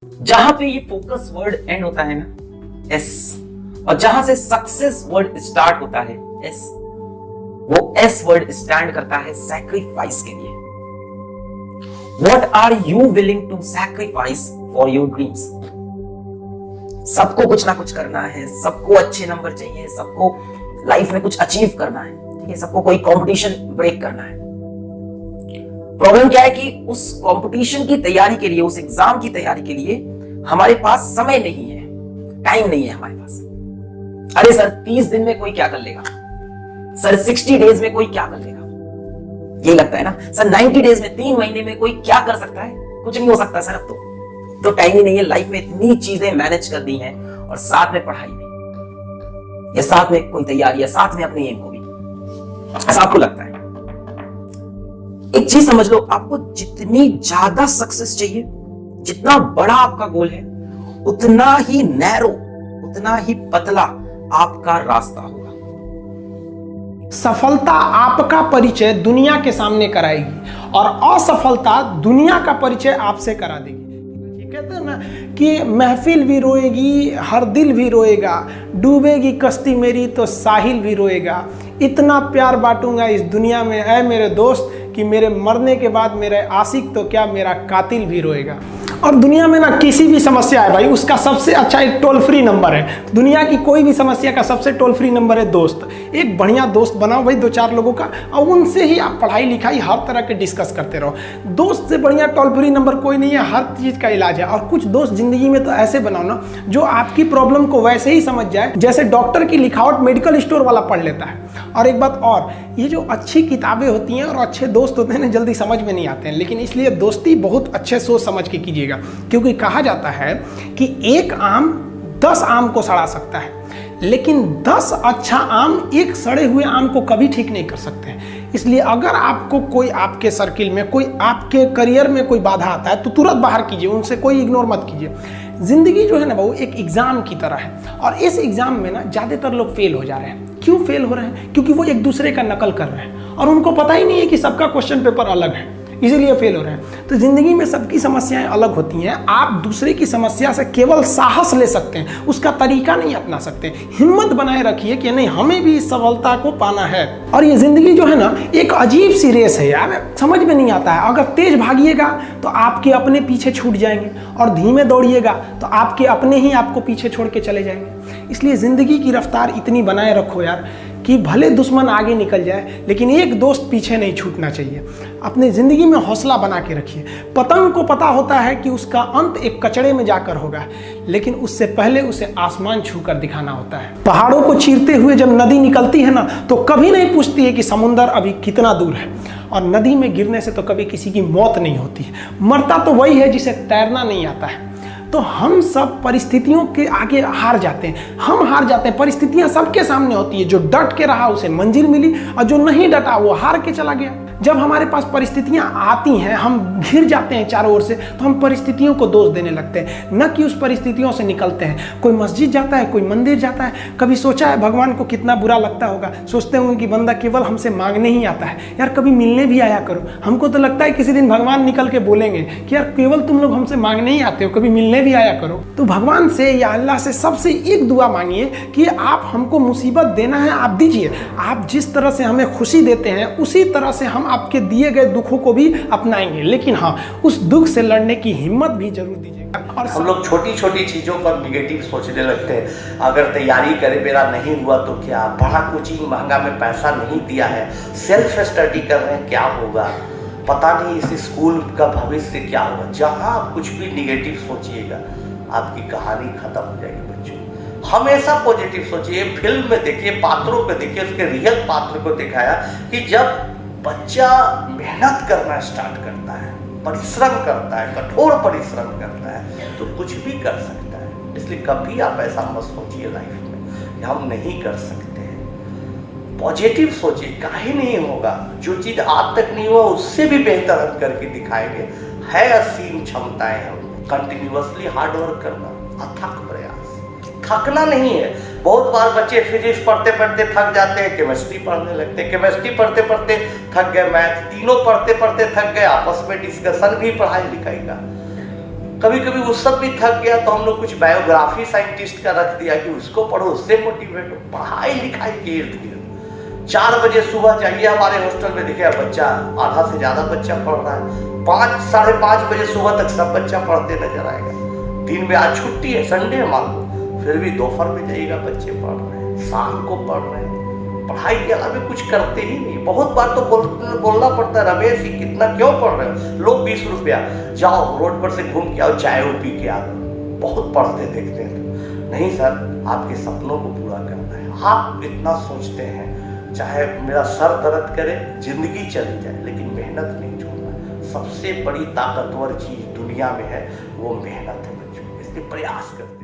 जहां पे ये फोकस वर्ड एंड होता है ना, एस, और जहां से सक्सेस वर्ड स्टार्ट होता है, एस, वो एस वर्ड स्टैंड करता है सैक्रिफाइस के लिए। What are you willing to sacrifice for your dreams? सबको कुछ ना कुछ करना है, सबको अच्छे नंबर चाहिए, सबको लाइफ में कुछ अचीव करना है, ठीक है, सबको कोई कंपटीशन ब्रेक करना है। प्रॉब्लम क्या है कि उस कंपटीशन की तैयारी के लिए, उस एग्जाम की तैयारी के लिए हमारे पास समय नहीं है, टाइम नहीं है हमारे पास। अरे सर 30 दिन में कोई क्या कर लेगा, सर 60 डेज में कोई क्या कर लेगा, ये लगता है ना सर। 90 डेज में, 3 महीने में कोई क्या कर सकता है, कुछ नहीं हो सकता सर। अब तो टाइम ही नहीं है, लाइफ में इतनी चीजें मैनेज कर दी हैं, और साथ में पढ़ाई में, या साथ में कोई तैयारी, या साथ में अपने एम को भी, ऐसा आपको लगता है। एक चीज समझ लो, आपको जितनी ज्यादा सक्सेस चाहिए, जितना बड़ा आपका गोल है, उतना ही नैरो, उतना ही पतला आपका रास्ता होगा। सफलता आपका परिचय दुनिया के सामने कराएगी और असफलता दुनिया का परिचय आपसे करा देगी। कहते हैं ना कि महफिल भी रोएगी, हर दिल भी रोएगा, डूबेगी कश्ती मेरी तो साहिल भी रोएगा। इतना प्यार बांटूंगा इस दुनिया में ऐ मेरे दोस्त कि मेरे मरने के बाद मेरे आशिक तो क्या, मेरा कातिल भी रोएगा। और दुनिया में ना किसी भी समस्या है भाई, उसका सबसे अच्छा एक टोल फ्री नंबर है। दुनिया की कोई भी समस्या का सबसे टोल फ्री नंबर है दोस्त। एक बढ़िया दोस्त बनाओ भाई, 2-4 लोगों का, और उनसे ही आप पढ़ाई लिखाई हर तरह के डिस्कस करते रहो। दोस्त से बढ़िया टोल फ्री नंबर कोई नहीं है, हर चीज़ का इलाज है। और कुछ दोस्त जिंदगी में तो ऐसे बनाओ ना जो आपकी प्रॉब्लम को वैसे ही समझ जाए जैसे डॉक्टर की लिखावट मेडिकल स्टोर वाला पढ़ लेता है। और एक बात और, ये जो अच्छी किताबें होती हैं और अच्छे दोस्त होते हैं ना, जल्दी समझ में नहीं आते हैं, लेकिन इसलिए दोस्ती बहुत अच्छे सोच समझ के कीजिएगा। क्योंकि कहा जाता है कि एक आम 10 आम को सड़ा सकता है, लेकिन 10 अच्छा आम एक सड़े हुए आम को कभी ठीक नहीं कर सकते हैं। इसलिए अगर आपको कोई, आपके सर्किल में कोई, आपके करियर में कोई बाधा आता है तो तुरंत बाहर कीजिए, उनसे कोई इग्नोर मत कीजिए। जिंदगी जो है ना वो एक एग्जाम की तरह है, और इस एग्जाम में ना ज़्यादातर लोग फेल हो जा रहे हैं। क्यों फेल हो रहे हैं? क्योंकि वो एक दूसरे का नकल कर रहे हैं और उनको पता ही नहीं है कि सबका क्वेश्चन पेपर अलग है, इसीलिए फेल हो रहे हैं। तो जिंदगी में सबकी समस्याएं अलग होती हैं। आप दूसरे की समस्या से केवल साहस ले सकते हैं, उसका तरीका नहीं अपना सकते। हिम्मत बनाए रखिए कि नहीं, हमें भी इस सफलता को पाना है। और ये जिंदगी जो है ना एक अजीब सी रेस है यार, समझ में नहीं आता है। अगर तेज भागिएगा तो आपके अपने पीछे छूट जाएंगे, और धीमे दौड़िएगा तो आपके अपने ही आपको पीछे छोड़ के चले जाएंगे। इसलिए जिंदगी की रफ्तार इतनी बनाए रखो यार कि भले दुश्मन आगे निकल जाए, लेकिन एक दोस्त पीछे नहीं छूटना चाहिए। अपने ज़िंदगी में हौसला बना के रखिए। पतंग को पता होता है कि उसका अंत एक कचड़े में जाकर होगा, लेकिन उससे पहले उसे आसमान छूकर दिखाना होता है। पहाड़ों को चीरते हुए जब नदी निकलती है ना, तो कभी नहीं पूछती है कि समुंदर अभी कितना दूर है। और नदी में गिरने से तो कभी किसी की मौत नहीं होती है, मरता तो वही है जिसे तैरना नहीं आता है। तो हम सब परिस्थितियों के आगे हार जाते हैं, हम हार जाते हैं। परिस्थितियां सबके सामने होती है, जो डट के रहा उसे मंजिल मिली, और जो नहीं डटा वो हार के चला गया। जब हमारे पास परिस्थितियां आती हैं, हम घिर जाते हैं चारों ओर से, तो हम परिस्थितियों को दोष देने लगते हैं, न कि उस परिस्थितियों से निकलते हैं। कोई मस्जिद जाता है, कोई मंदिर जाता है, कभी सोचा है भगवान को कितना बुरा लगता होगा? सोचते होंगे कि बंदा केवल हमसे मांगने ही आता है, यार कभी मिलने भी आया करो। हमको तो लगता है किसी दिन भगवान निकल के बोलेंगे कि यार केवल तुम लोग हमसे मांगने ही आते हो, कभी मिलने भी आया करो। तो भगवान से या अल्लाह से सबसे एक दुआ मांगिए कि आप हमको मुसीबत देना है, आप दीजिए। आप जिस तरह से हमें खुशी देते हैं, उसी तरह से हम आपके दिए गए दुखों को भी अपनाएंगे, लेकिन हाँ, उस दुख से लड़ने की हिम्मत भी जरूर दीजिएगा। और हम लोग छोटी छोटी चीज़ों पर निगेटिव सोचने लगते हैं। अगर तैयारी करे मेरा नहीं हुआ तो क्या, बड़ा कोचिंग महंगा में पैसा नहीं दिया है, सेल्फ स्टडी कर रहे हैं, क्या होगा पता नहीं, इस स्कूल का भविष्य क्या होगा। जहाँ आप कुछ भी निगेटिव सोचिएगा आपकी कहानी खत्म हो जाएगी। बच्चों हमेशा पॉजिटिव सोचिए। फिल्म में देखिए, पात्रों को देखिए, उसके रियल पात्र को दिखाया कि जब बच्चा मेहनत करना स्टार्ट करता है, परिश्रम करता है, कठोर परिश्रम करता है, तो कुछ भी कर सकता है। इसलिए कभी आप ऐसा मत सोचिए लाइफ में कि हम नहीं कर सकते हैं। पॉजिटिव सोचिए, काहे नहीं होगा। जो चीज़ आज तक नहीं हुआ उससे भी बेहतर हम करके दिखाएंगे। है असीम क्षमताएं हम। कंटिन्यूअसली हार्ड वर्क करना, अथक प्रयास, थकना नहीं है। बहुत बार बच्चे फिजिक्स पढ़ते पढ़ते थक जाते हैं, केमिस्ट्री पढ़ने लगते हैं, केमिस्ट्री पढ़ते पढ़ते थक गए, मैथ, तीनों पढ़ते पढ़ते थक गए, आपस में डिस्कशन भी पढ़ाई लिखाई का। कभी कभी उस सब भी थक गया तो हम लोग कुछ बायोग्राफी साइंटिस्ट का रख दिया कि उसको पढ़ो, उससे मोटिवेट हो। पढ़ाई लिखाई के इर्द गिर्द 4 बजे सुबह जाइए हमारे हॉस्टल में, देखिए बच्चा आधा से ज्यादा बच्चा पढ़ रहा है। 5 साढ़े 5 बजे सुबह तक सब बच्चा पढ़ते नजर आएगा। दिन में आज छुट्टी है, संडे है मान लो, फिर भी दोपहर में जाइएगा बच्चे पढ़ रहे हैं, शाम को पढ़ रहे हैं। पढ़ाई के अलावा कुछ करते ही नहीं। बहुत बार तो बोलना पड़ता है, रमेश ही कितना क्यों पढ़ रहे हो, लो 20 रुपया, जाओ रोड पर से घूम के आओ, चाय पी के आओ। बहुत पढ़ते देखते हैं। नहीं सर, आपके सपनों को पूरा करना है। आप इतना सोचते हैं, चाहे मेरा सर दर्द करे, जिंदगी चली जाए, लेकिन मेहनत नहीं छोड़ना। सबसे बड़ी ताकतवर चीज दुनिया में है वो मेहनत है बच्चों, इसलिए प्रयास करते